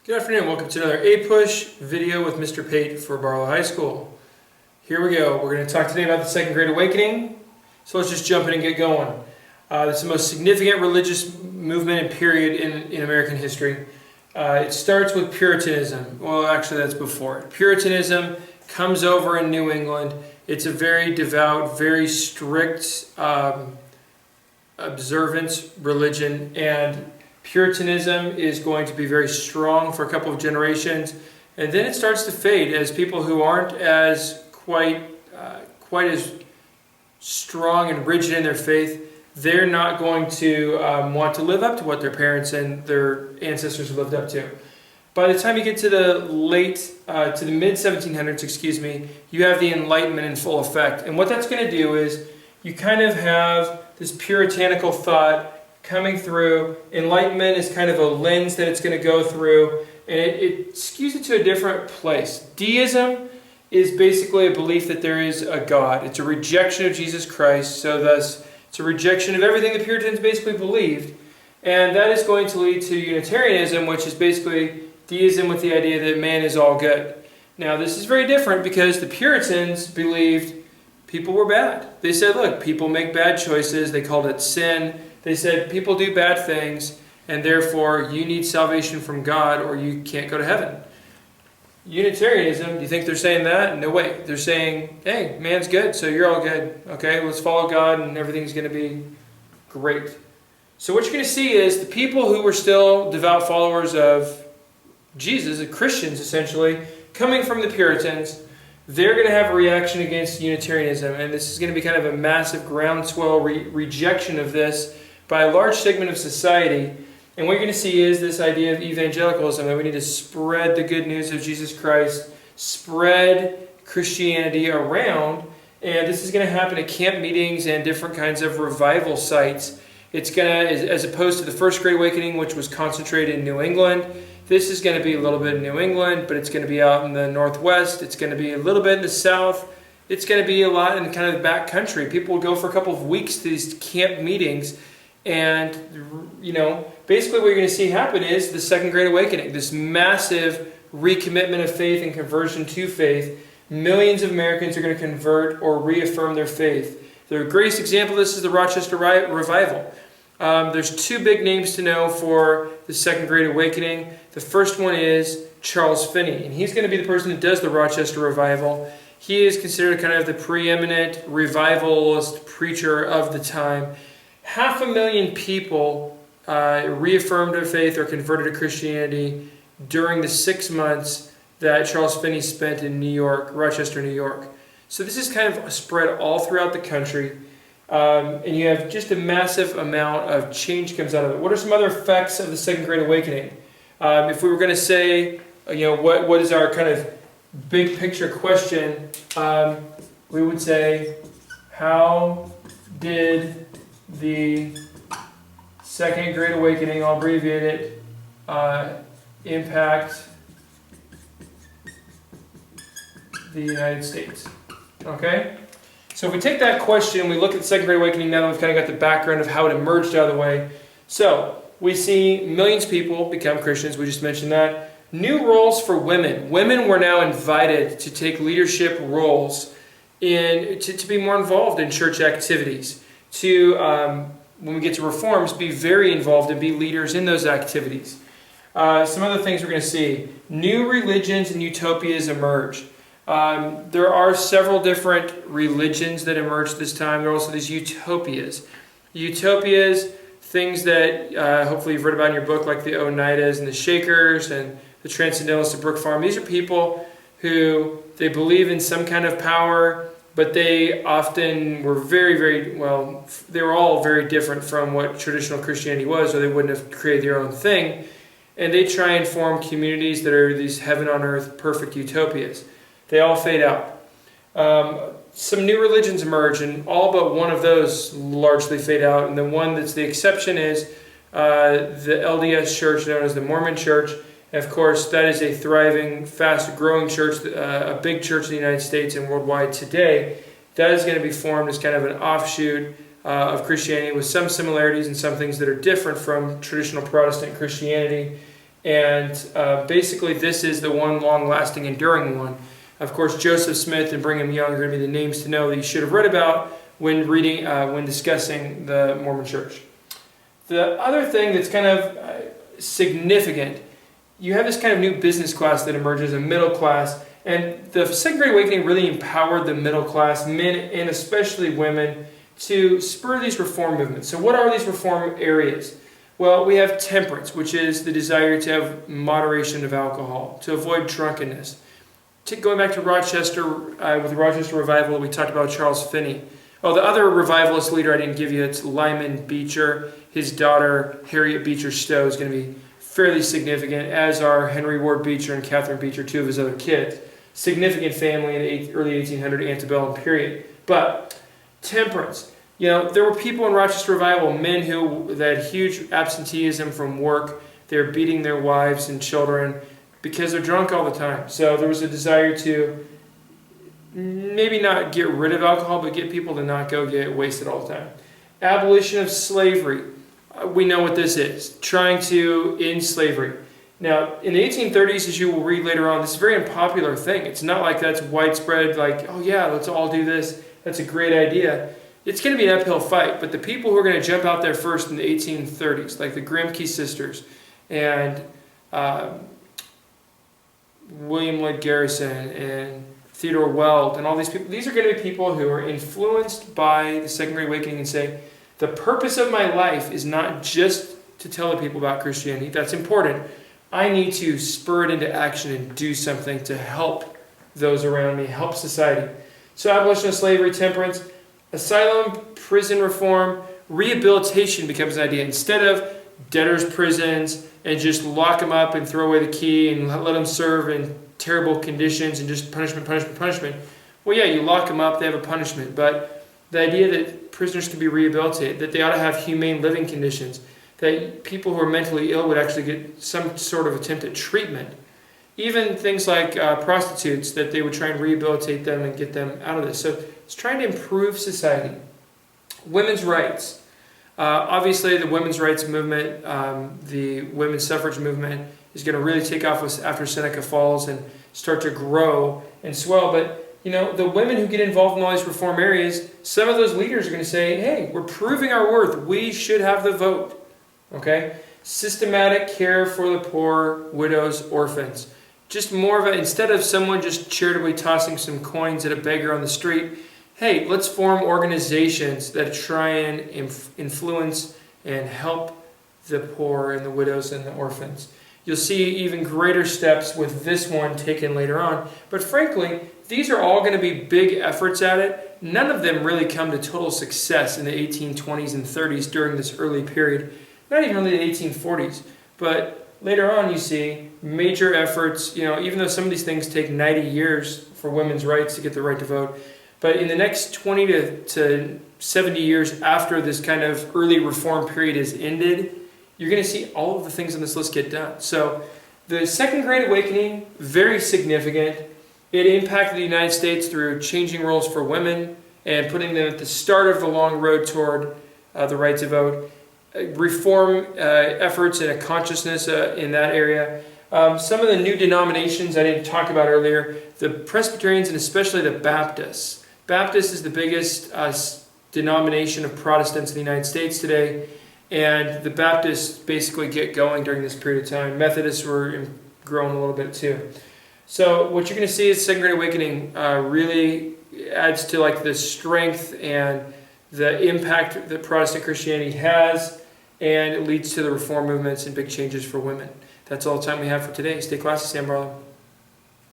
Good afternoon, welcome to another A-Push video with Mr. Pate for Barlow High School. Here we go, we're going to talk today about the Second Great Awakening, so let's just jump in and get going. It's the most significant religious movement and period in American history. It starts with Puritanism. Well, actually that's before it. Puritanism comes over in New England. It's a very devout, very strict observance religion, and Puritanism is going to be very strong for a couple of generations, and then it starts to fade as people who aren't as quite as strong and rigid in their faith, they're not going to want to live up to what their parents and their ancestors have lived up to. By the time you get to the mid 1700s, you have the Enlightenment in full effect, and what that's going to do is you kind of have this puritanical thought coming through. Enlightenment is kind of a lens that it's going to go through, and it skews it to a different place. Deism is basically a belief that there is a God. It's a rejection of Jesus Christ, so thus it's a rejection of everything the Puritans basically believed, and that is going to lead to Unitarianism, which is basically deism with the idea that man is all good. Now this is very different because the Puritans believed people were bad. They said, look, people make bad choices. They called it sin. They said people do bad things, and therefore you need salvation from God or you can't go to heaven. Unitarianism, do you think they're saying that? No way. They're saying, hey, man's good, so you're all good. Okay, let's follow God and everything's going to be great. So what you're going to see is the people who were still devout followers of Jesus, Christians essentially, coming from the Puritans, they're going to have a reaction against Unitarianism, and this is going to be kind of a massive groundswell rejection of this by a large segment of society. And what you're going to see is this idea of evangelicalism, that we need to spread the good news of Jesus Christ, spread Christianity around, and this is going to happen at camp meetings and different kinds of revival sites. It's going to, as opposed to the First Great Awakening, which was concentrated in New England, this is going to be a little bit in New England, but it's going to be out in the Northwest. It's going to be a little bit in the South. It's going to be a lot in kind of the back country. People will go for a couple of weeks to these camp meetings, and basically what you're going to see happen is the Second Great Awakening, this massive recommitment of faith and conversion to faith. Millions of Americans are going to convert or reaffirm their faith. The greatest example of this is the Rochester Revival. There's two big names to know for the Second Great Awakening. The first one is Charles Finney, and he's going to be the person that does the Rochester Revival. He is considered kind of the preeminent revivalist preacher of the time. 500,000 people reaffirmed their faith or converted to Christianity during the 6 months that Charles Finney spent in New York, Rochester, New York. So this is kind of spread all throughout the country. And you have just a massive amount of change comes out of it. What are some other effects of the Second Great Awakening? If we were going to say, what is our kind of big picture question, we would say, how did the Second Great Awakening, I'll abbreviate it, impact the United States? Okay? So if we take that question, we look at the Second Great Awakening now that we've kind of got the background of how it emerged out of the way. So we see millions of people become Christians, we just mentioned that. New roles for women. Women were now invited to take leadership roles to be more involved in church activities. To, when we get to reforms, be very involved and be leaders in those activities. Some other things we're going to see. New religions and utopias emerge. There are several different religions that emerged this time. There are also these utopias. Utopias, things that hopefully you've read about in your book, like the Oneidas and the Shakers and the Transcendentalists of Brook Farm. These are people who, they believe in some kind of power, but they often were they were all very different from what traditional Christianity was, or they wouldn't have created their own thing. And they try and form communities that are these heaven on earth perfect utopias. They all fade out. Some new religions emerge, and all but one of those largely fade out. And the one that's the exception is the LDS Church, known as the Mormon Church. And of course, that is a thriving, fast-growing church, a big church in the United States and worldwide today. That is going to be formed as kind of an offshoot of Christianity with some similarities and some things that are different from traditional Protestant Christianity. And basically this is the one long-lasting, enduring one. Of course, Joseph Smith and Brigham Young are going to be the names to know that you should have read about when reading, when discussing the Mormon Church. The other thing that's kind of significant, you have this kind of new business class that emerges, a middle class, and the Second Great Awakening really empowered the middle class, men and especially women, to spur these reform movements. So what are these reform areas? Well, we have temperance, which is the desire to have moderation of alcohol, to avoid drunkenness. Going back to Rochester, with the Rochester Revival, we talked about Charles Finney. Oh, the other revivalist leader I didn't give you, it's Lyman Beecher. His daughter, Harriet Beecher Stowe, is going to be fairly significant, as are Henry Ward Beecher and Catherine Beecher, two of his other kids. Significant family in the early 1800 antebellum period. But temperance. There were people in Rochester Revival, men who had huge absenteeism from work. They're beating their wives and children because they're drunk all the time. So there was a desire to maybe not get rid of alcohol, but get people to not go get wasted all the time. Abolition of slavery. We know what this is. Trying to end slavery. Now, in the 1830s, as you will read later on, this is a very unpopular thing. It's not like that's widespread, like, oh yeah, let's all do this. That's a great idea. It's going to be an uphill fight, but the people who are going to jump out there first in the 1830s, like the Grimke sisters and William Lloyd Garrison and Theodore Weld and all these people, these are going to be people who are influenced by the Second Great Awakening and say, the purpose of my life is not just to tell the people about Christianity. That's important. I need to spur it into action and do something to help those around me, help society. So abolition of slavery, temperance, asylum, prison reform, rehabilitation becomes an idea. Instead of debtors' prisons and just lock them up and throw away the key and let them serve in terrible conditions and just punishment. Well, yeah, you lock them up, they have a punishment. But the idea that prisoners can be rehabilitated, that they ought to have humane living conditions, that people who are mentally ill would actually get some sort of attempt at treatment. Even things like prostitutes, that they would try and rehabilitate them and get them out of this. So it's trying to improve society. Women's rights. Obviously, the women's rights movement, the women's suffrage movement is going to really take off after Seneca falls and start to grow and swell. But, the women who get involved in all these reform areas, some of those leaders are going to say, hey, we're proving our worth. We should have the vote. Okay? Systematic care for the poor, widows, orphans. Just more of a, instead of someone just charitably tossing some coins at a beggar on the street, hey, let's form organizations that try and influence and help the poor and the widows and the orphans. You'll see even greater steps with this one taken later on. But frankly, these are all going to be big efforts at it. None of them really come to total success in the 1820s and 30s during this early period. Not even really the 1840s. But later on you see major efforts, even though some of these things take 90 years for women's rights to get the right to vote. But in the next 20 to 70 years after this kind of early reform period is ended, you're going to see all of the things on this list get done. So the Second Great Awakening, very significant. It impacted the United States through changing roles for women and putting them at the start of the long road toward the right to vote. Reform efforts and a consciousness in that area. Some of the new denominations I didn't talk about earlier, the Presbyterians and especially the Baptists. Baptist is the biggest denomination of Protestants in the United States today, and the Baptists basically get going during this period of time. Methodists were growing a little bit too. So what you're going to see is Second Great Awakening really adds to like the strength and the impact that Protestant Christianity has, and it leads to the reform movements and big changes for women. That's all the time we have for today. Stay classy, Sam Barlow.